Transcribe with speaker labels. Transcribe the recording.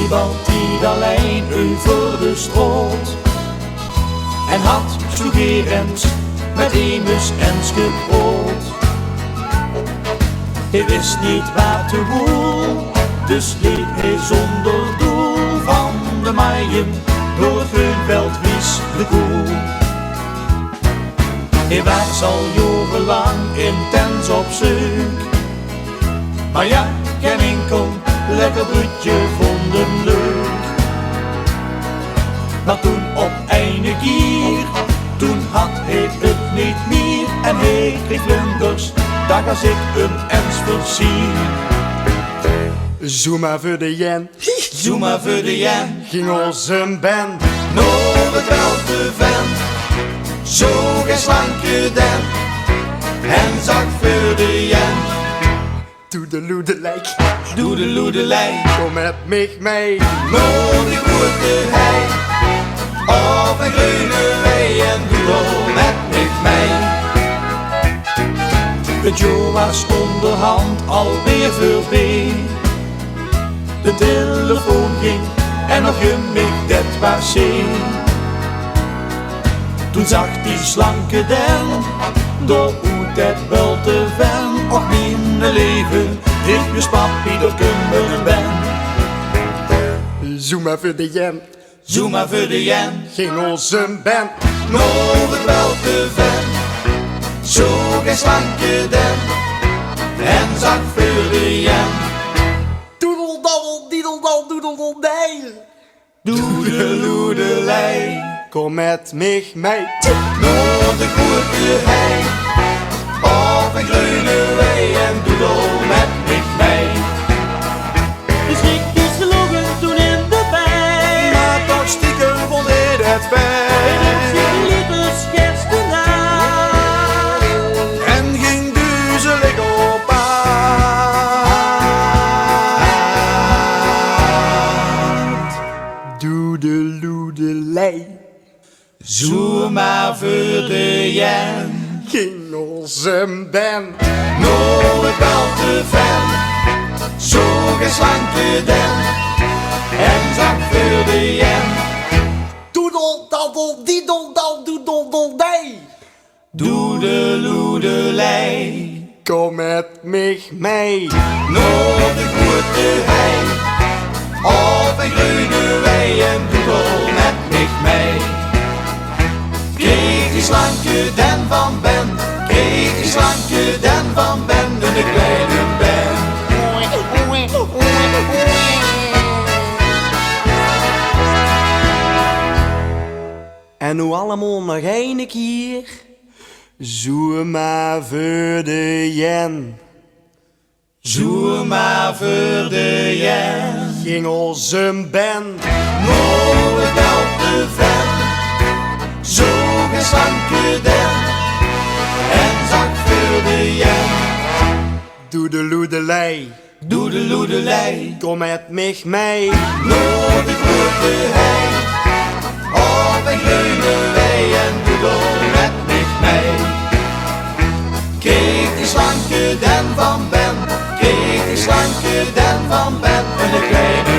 Speaker 1: Sebald die alleen over de stroot en had stugerend met emus en schipbrood. Hij wist niet waar te woel, dus liep hij zonder doel van de maaien door het groenveld wies de koel. Hij was al jarenlang intens op zoek, maar ja, geen enkel lekker broodje vonden leuk. Maar toen op einde keer, toen had hij het niet meer en hij kreeg vlinders, daar als ik een ens versier.
Speaker 2: Zoem maar voor de jen,
Speaker 1: Zoem maar voor de jen,
Speaker 2: ging onze band.
Speaker 1: nog het wel te vent, zo geen slanke den, en zak voor de jen.
Speaker 2: Toedeloedelei,
Speaker 1: Doe de loedelei,
Speaker 2: kom met mij mee.
Speaker 1: nog die goede hei, of een groene wei en doe al met mij. Het jaar was onderhand alweer voorbij. De telefoon ging en nog gemik, dat was zee. Toen zag die slanke den, door hoe dat wel te ven. Och mijn leven, ik dus papi door kummeren ben.
Speaker 2: Zoem maar voor de jen,
Speaker 1: Zoem maar voor de jen,
Speaker 2: ging onze band.
Speaker 1: nog het wel te ven, zo geen slanke den, en zak voor de jen.
Speaker 2: Doedeldaddel, diedeldal, doedeldal, nee.
Speaker 1: Doedeloedelei,
Speaker 2: Kom met mij mee.
Speaker 1: nog de goede hei, of een groene wei en doedel met mij.
Speaker 3: De schrik is gelogen toen in de pijn,
Speaker 2: Maar toch stiekem vond hij het
Speaker 3: en
Speaker 2: fijn.
Speaker 3: zijn lieve scherste naam.
Speaker 2: En ging duizelig op pad. Doedeloedelei,
Speaker 1: Zoem maar voor de jen,
Speaker 2: ging onze band.
Speaker 1: nog het wel te ven, zo geen slanke den, en zak voor de jen.
Speaker 2: Doedeldaddel, diedeldal, doedeldal, nee.
Speaker 1: Doedeloedelei,
Speaker 2: Kom met mij mee.
Speaker 1: nog de goede hei, of een groene wei en doedel met mij. Kijk die slanke den van Ben, kijk die slanke den van Ben, en de kleine Ben.
Speaker 2: En nu allemaal nog een keer. Zoem maar voor de jen.
Speaker 1: Zoem maar voor de jen,
Speaker 2: Ging onze band.
Speaker 1: nog het wel te ven, zo geen slanke den, en zak voor de jen.
Speaker 2: Doedeloedelei,
Speaker 1: Doedeloedelei,
Speaker 2: kom met mij mee.
Speaker 1: nog de goede hei, of een groene wei en doedel met mij. Kijk die slanke den van Ben, kijk die slanke den van Ben, en de kleine